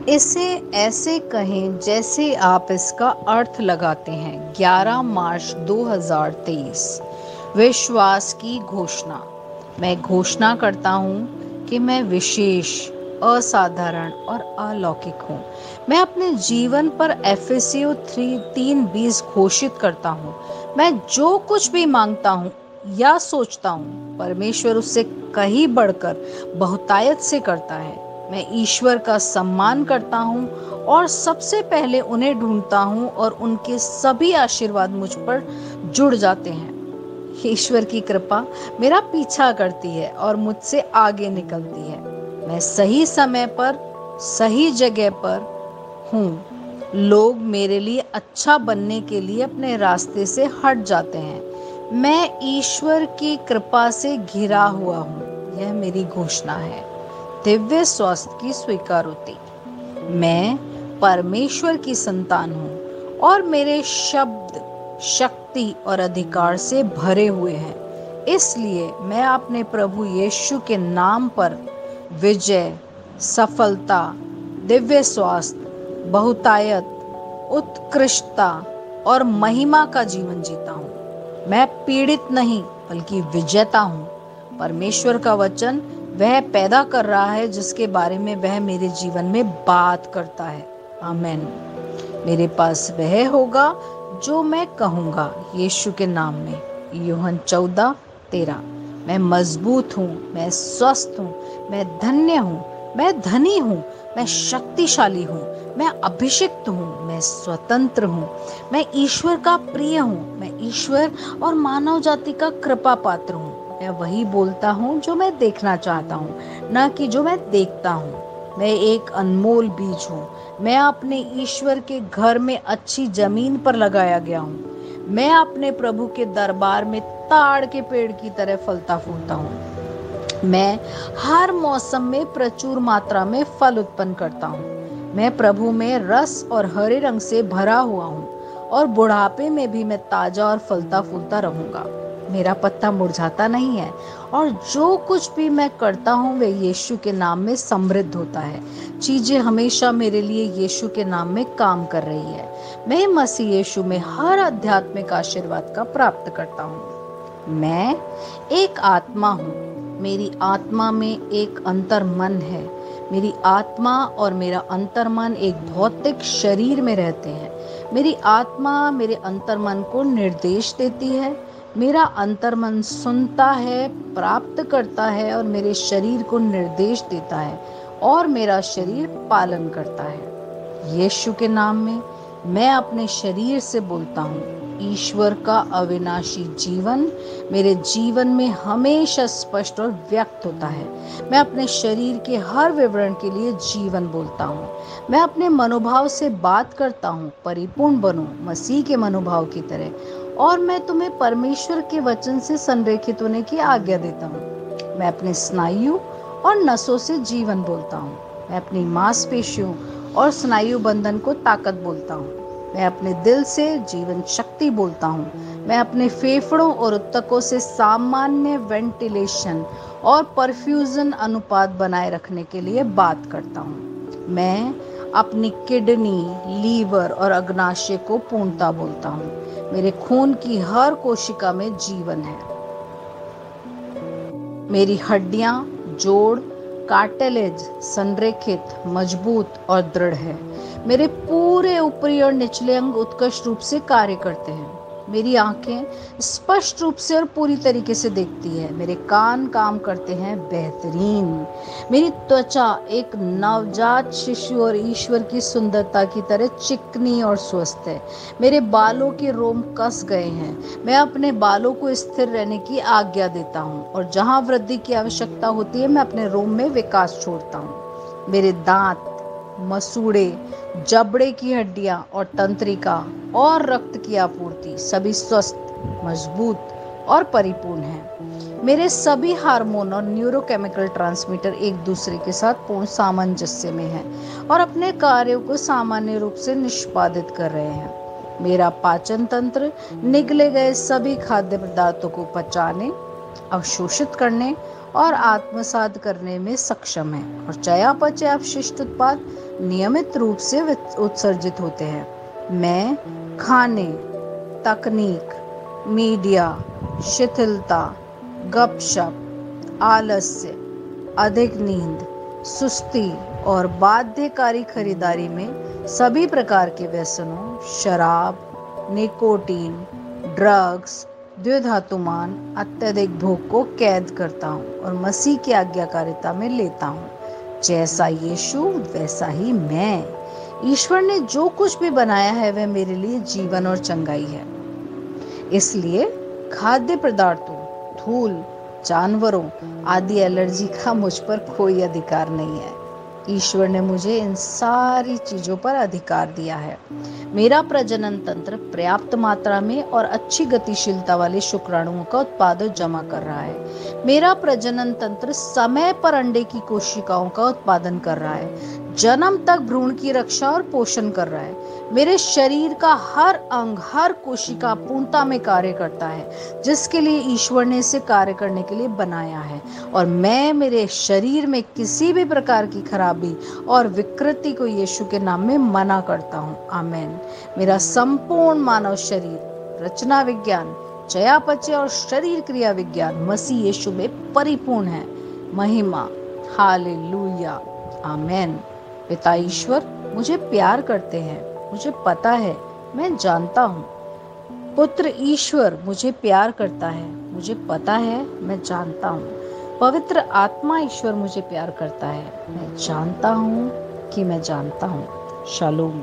इसे ऐसे कहें जैसे आप इसका अर्थ लगाते हैं। 11 मार्च 2023। विश्वास की घोषणा। मैं घोषणा करता हूँ कि मैं विशेष, असाधारण और अलौकिक हूँ। मैं अपने जीवन पर एफएससीओ 3:20 घोषित करता हूँ। मैं जो कुछ भी मांगता हूँ या सोचता हूँ, परमेश्वर उससे कहीं बढ़कर बहुतायत से करता है। मैं ईश्वर का सम्मान करता हूँ और सबसे पहले उन्हें ढूंढता हूँ और उनके सभी आशीर्वाद मुझ पर जुड़ जाते हैं। ईश्वर की कृपा मेरा पीछा करती है और मुझसे आगे निकलती है। मैं सही समय पर, सही जगह पर हूँ। लोग मेरे लिए अच्छा बनने के लिए अपने रास्ते से हट जाते हैं। मैं ईश्वर की कृपा से घिरा हुआ हूँ। यह मेरी घोषणा है। दिव्य स्वास्थ्य की स्वीकारोति। मैं परमेश्वर की संतान हूँ और मेरे शब्द शक्ति और अधिकार से भरे हुए हैं। इसलिए मैं अपने प्रभु यीशु के नाम पर विजय, सफलता, दिव्य स्वास्थ्य, बहुतायत, उत्कृष्टता और महिमा का जीवन जीता हूँ। मैं पीड़ित नहीं बल्कि विजेता हूँ। परमेश्वर का वचन वह पैदा कर रहा है जिसके बारे में वह मेरे जीवन में बात करता है। आमीन। मेरे पास वह होगा जो मैं कहूँगा यीशु के नाम में। यूहन्ना 14:13। मैं मजबूत हूँ, मैं स्वस्थ हूँ, मैं धन्य हूँ, मैं धनी हूँ, मैं शक्तिशाली हूँ, मैं अभिषिक्त हूँ, मैं स्वतंत्र हूँ, मैं ईश्वर का प्रिय हूँ, मैं ईश्वर और मानव जाति का कृपा पात्र हूँ। मैं वही बोलता हूँ जो मैं देखना चाहता हूँ, न कि जो मैं देखता हूँ। मैं एक अनमोल बीज हूँ। मैं अपने ईश्वर के घर में अच्छी जमीन पर लगाया गया हूँ। मैं अपने प्रभु के दरबार में ताड़ के पेड़ की तरह फलता फूलता हूँ। मैं हर मौसम में प्रचुर मात्रा में फल उत्पन्न करता हूँ। मैं प्रभु में रस और हरे रंग से भरा हुआ हूँ और बुढ़ापे में भी मैं ताजा और फलता फूलता रहूंगा। मेरा पत्ता मुरझाता नहीं है और जो कुछ भी मैं करता हूँ वह यीशु के नाम में समृद्ध होता है। चीजें हमेशा मेरे लिए यीशु के नाम में काम कर रही है। मैं मसीह यीशु में हर आध्यात्मिक आशीर्वाद का प्राप्त करता हूँ। मैं एक आत्मा हूँ। मेरी आत्मा में एक अंतर्मन है। मेरी आत्मा और मेरा अंतर्मन एक भौतिक शरीर में रहते हैं। मेरी आत्मा मेरे अंतर्मन को निर्देश देती है। मेरा अंतर्मन सुनता है, प्राप्त करता है और मेरे शरीर को निर्देश देता है और मेरा शरीर पालन करता है। यीशु के नाम में मैं अपने शरीर से बोलता हूँ, ईश्वर का अविनाशी जीवन मेरे जीवन में हमेशा स्पष्ट और व्यक्त होता है। मैं अपने शरीर के हर विवरण के लिए जीवन बोलता हूँ। मैं अपने मनोभाव से बात करता हूँ, परिपूर्ण बनो मसीह के मनोभाव की तरह। और मैं तुम्हें परमेश्वर के वचन से संरेखित होने की आज्ञा देता हूँ। मैं अपने स्नायु और नसों से जीवन बोलता हूँ। मैं अपनी मांसपेशियों और स्नायु बंधन को ताकत बोलता हूँ। मैं अपने दिल से जीवन शक्ति बोलता हूँ। मैं अपने फेफड़ों और ऊतकों से सामान्य वेंटिलेशन और परफ्यूजन अनुपात बनाए रखने के लिए बात करता हूँ। मैं अपनी किडनी, लीवर और अग्नाशय को पूर्णता बोलता हूँ। मेरे खून की हर कोशिका में जीवन है। मेरी हड्डियां, जोड़, कार्टिलेज संरेखित, मजबूत और दृढ़ है। मेरे पूरे ऊपरी और निचले अंग उत्कृष्ट रूप से कार्य करते हैं। मेरी आंखें स्पष्ट रूप से और पूरी तरीके से देखती है। मेरे कान काम करते हैं बेहतरीन। मेरी त्वचा एक नवजात शिशु और ईश्वर की सुंदरता की तरह चिकनी और स्वस्थ है। मेरे बालों के रोम कस गए हैं। मैं अपने बालों को स्थिर रहने की आज्ञा देता हूँ और जहाँ वृद्धि की आवश्यकता होती है मैं अपने रोम में विकास छोड़ता हूँ। मेरे दांत, मसूड़े, जबड़े की हड्डियां और तंत्रिका और रक्त की आपूर्ति सभी स्वस्थ, मजबूत और परिपूर्ण हैं। मेरे सभी हार्मोन और न्यूरोकेमिकल ट्रांसमीटर एक दूसरे के साथ पूर्ण सामंजस्य में हैं और अपने कार्यों को सामान्य रूप से निष्पादित कर रहे हैं। मेरा पाचन तंत्र निगले गए सभी खाद्य पदार्थों को पचाने, अवशोषित करने और आत्मसात करने में सक्षम है और चयापचय अपशिष्ट उत्पाद नियमित रूप से उत्सर्जित होते हैं। मैं खाने, तकनीक, मीडिया, शिथिलता, गपशप, आलस्य, अधिक नींद, सुस्ती और बाध्यकारी खरीदारी में सभी प्रकार के व्यसनों, शराब, निकोटीन, ड्रग्स, द्विधातुमान, अत्यधिक भोग को कैद करता हूँ और मसीह की आज्ञाकारिता में लेता हूँ। जैसा यीशु वैसा ही मैं। ईश्वर ने जो कुछ भी बनाया है वह मेरे लिए जीवन और चंगाई है। इसलिए खाद्य पदार्थों, धूल, जानवरों आदि एलर्जी का मुझ पर कोई अधिकार नहीं है। ईश्वर ने मुझे इन सारी चीजों पर अधिकार दिया है। मेरा प्रजनन तंत्र पर्याप्त मात्रा में और अच्छी गतिशीलता वाले शुक्राणुओं का उत्पादन जमा कर रहा है। मेरा प्रजनन तंत्र समय पर अंडे की कोशिकाओं का उत्पादन कर रहा है, जन्म तक भ्रूण की रक्षा और पोषण कर रहा है। मेरे शरीर का हर अंग, हर कोशिका पूर्णता में कार्य करता है, जिसके लिए ईश्वर ने इसे कार्य करने के लिए बनाया है। और मैं मेरे शरीर में किसी भी प्रकार की खराबी और विकृति को यीशु के नाम में मना करता हूँ। आमीन। मेरा संपूर्ण मानव शरीर, रचना विज्ञान, चयापचय और शरीर क्रिया विज्ञान मसीह यीशु में परिपूर्ण है। महिमा, हालेलुया, आमीन। पिता ईश्वर मुझे प्यार करते हैं, मुझे पता है, मैं जानता हूँ। पुत्र ईश्वर मुझे प्यार करता है, मुझे पता है, मैं जानता हूँ। पवित्र आत्मा ईश्वर मुझे प्यार करता है, मैं जानता हूँ कि मैं जानता हूँ। शालोम।